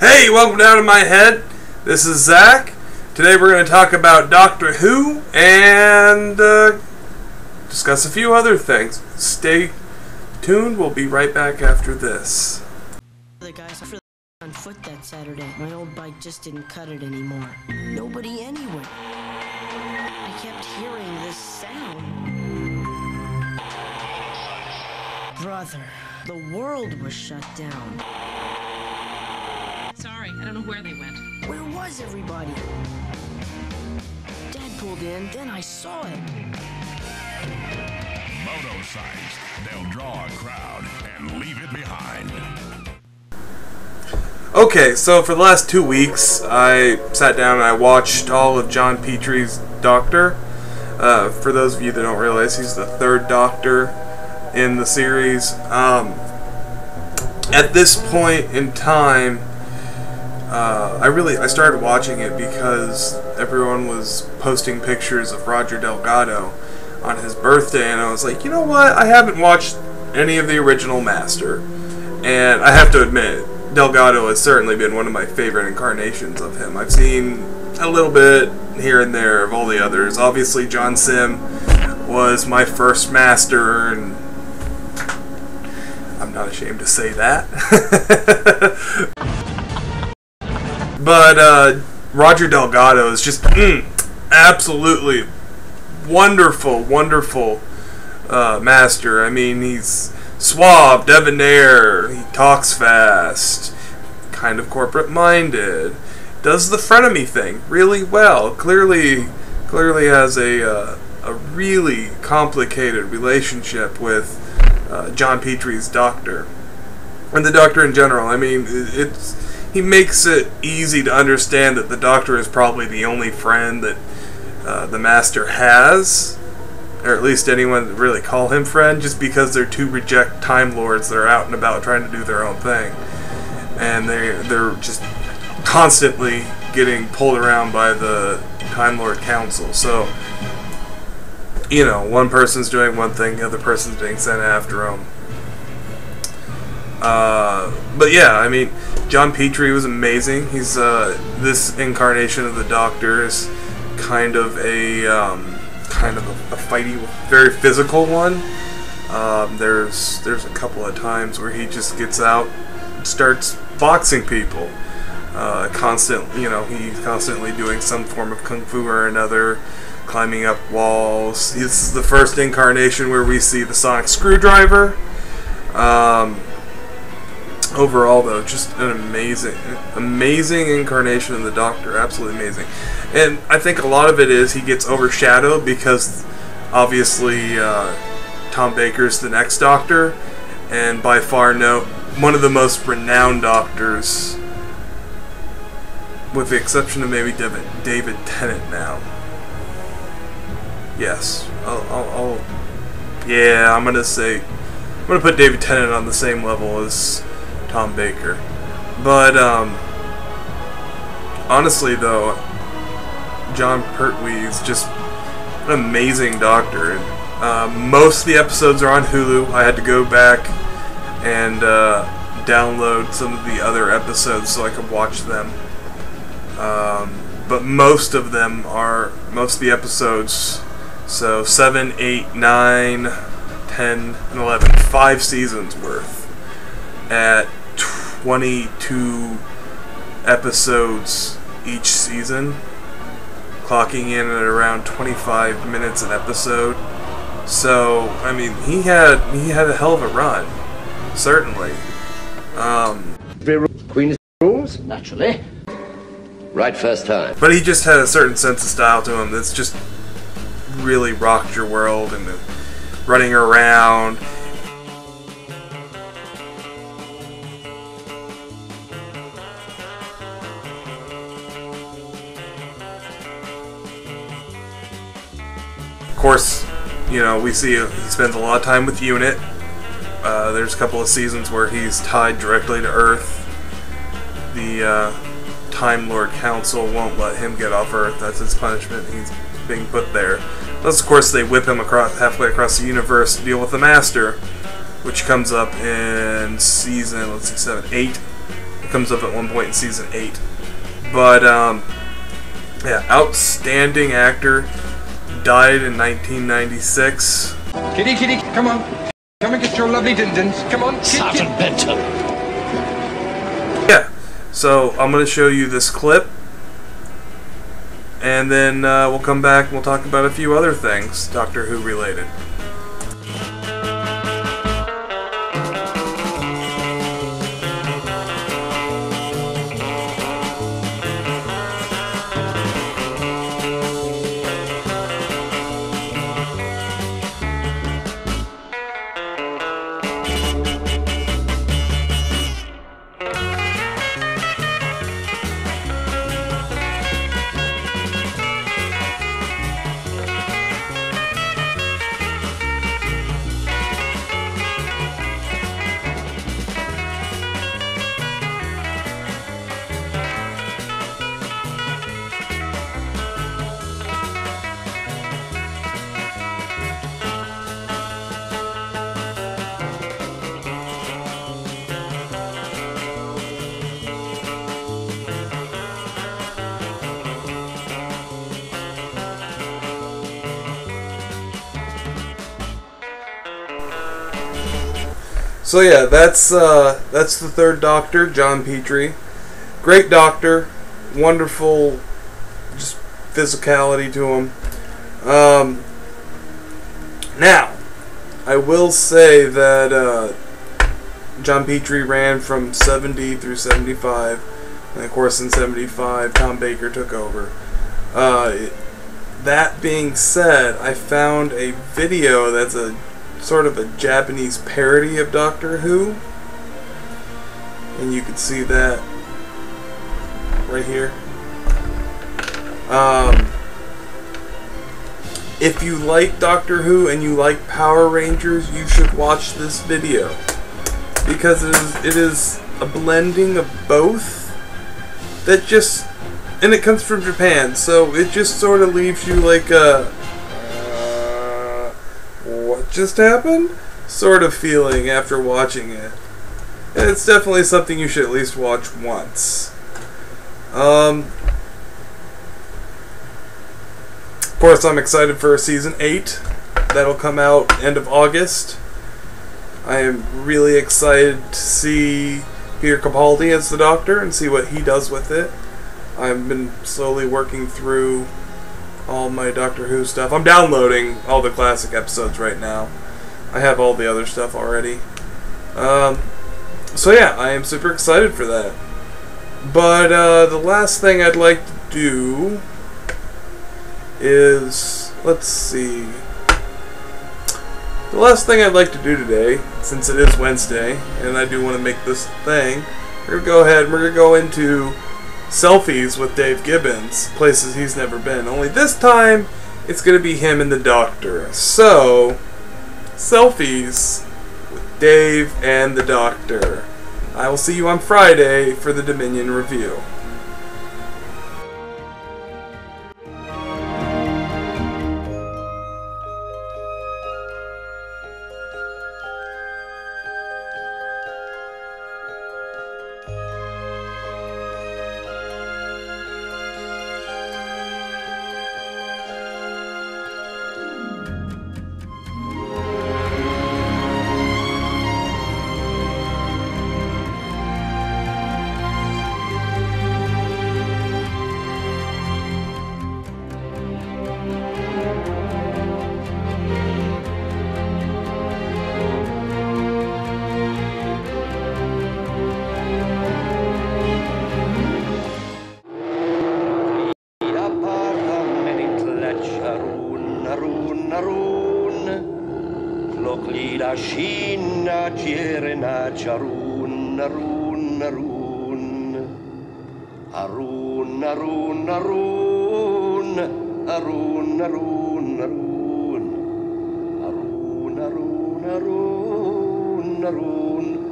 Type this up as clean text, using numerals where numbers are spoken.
Hey, welcome down to my head. This is Zach. Today we're going to talk about Doctor Who and discuss a few other things. Stay tuned. We'll be right back after this. The guys on foot that Saturday. My old bike just didn't cut it anymore. Nobody anywhere. I kept hearing this sound. Brother, the world was shut down. Sorry, I don't know where they went. Where was everybody? Dad pulled in, then I saw it. Moto sites. They'll draw a crowd and leave it behind. Okay, so for the last 2 weeks, I sat down and I watched all of Jon Pertwee's Doctor. For those of you that don't realize, he's the third Doctor in the series. At this point in time, I started watching it because everyone was posting pictures of Roger Delgado on his birthday, and I was like, you know what? I haven't watched any of the original Master, and I have to admit, Delgado has certainly been one of my favorite incarnations of him. I've seen a little bit here and there of all the others. Obviously, John Sim was my first Master, and I'm not ashamed to say that. But Roger Delgado is just absolutely wonderful, wonderful Master. I mean, he's suave, debonair, he talks fast, kind of corporate-minded, does the frenemy thing really well. Clearly has a really complicated relationship with Jon Pertwee's Doctor, and the Doctor in general. I mean, he makes it easy to understand that the Doctor is probably the only friend that the Master has, or at least anyone that really call him friend, just because they're two reject Time Lords that are out and about trying to do their own thing, and they're just constantly getting pulled around by the Time Lord Council. So, you know, one person's doing one thing, the other person's being sent after them. But yeah, I mean, Jon Pertwee was amazing. He's this incarnation of the Doctor is kind of a fighty, very physical one. There's a couple of times where he just gets out and starts boxing people. He's constantly doing some form of kung fu or another, climbing up walls. This is the first incarnation where we see the sonic screwdriver. Overall, though, just an amazing incarnation of the Doctor. Absolutely amazing. And I think a lot of it is he gets overshadowed because, obviously, Tom Baker's the next Doctor, and by far one of the most renowned Doctors, with the exception of maybe David Tennant now. Yes, I'm gonna put David Tennant on the same level as Tom Baker. But honestly, though, Jon Pertwee is just an amazing Doctor. Most of the episodes are on Hulu. I had to go back and download some of the other episodes so I could watch them. But most of the episodes, so 7, 8, 9, 10, and 11, 5 seasons worth, at 22 episodes each season, clocking in at around 25 minutes an episode. So, I mean, he had a hell of a run, certainly. Queen's rules, naturally. Right first time. But he just had a certain sense of style to him that's just really rocked your world, and running around. Of course, you know, we see he spends a lot of time with Unit. There's a couple of seasons where he's tied directly to Earth. The Time Lord Council won't let him get off Earth. That's his punishment. He's being put there. Plus, of course, they whip him halfway across the universe to deal with the Master, which comes up in season, 7, 8, comes up at one point in season 8. But yeah, outstanding actor. Died in 1996. Kitty, kitty, come on. Come and get your lovely din-dins. Come on, Sergeant Benton. Yeah, so I'm going to show you this clip, and then we'll come back and we'll talk about a few other things Doctor Who related. So yeah, that's the third Doctor, Jon Pertwee. Great Doctor, wonderful, just physicality to him. Now, I will say that Jon Pertwee ran from 70 through 75, and of course in 75, Tom Baker took over. That being said, I found a video that's a sort of a Japanese parody of Doctor Who, and you can see that right here. If you like Doctor Who and you like Power Rangers, you should watch this video, because it is a blending of both that just, and it comes from Japan, so it just sort of leaves you like a what just happened sort of feeling after watching it. And it's definitely something you should at least watch once. Of course, I'm excited for season 8. That'll come out end of August. I am really excited to see Peter Capaldi as the Doctor and see what he does with it. I've been slowly working through all my Doctor Who stuff. I'm downloading all the classic episodes right now. I have all the other stuff already. So yeah, I am super excited for that. But the last thing I'd like to do is, let's see. The last thing I'd like to do today, since it is Wednesday, and I do want to make this thing, we're going to go ahead and we're going to go into selfies with Dave Gibbons, places he's never been. Only this time, it's going to be him and the Doctor. So, selfies with Dave and the Doctor. I will see you on Friday for the Dominion review. Shina Jirena Charun Arun Arun Arun Arun Arun Arun Arun Arun Arun Arun Arun Arun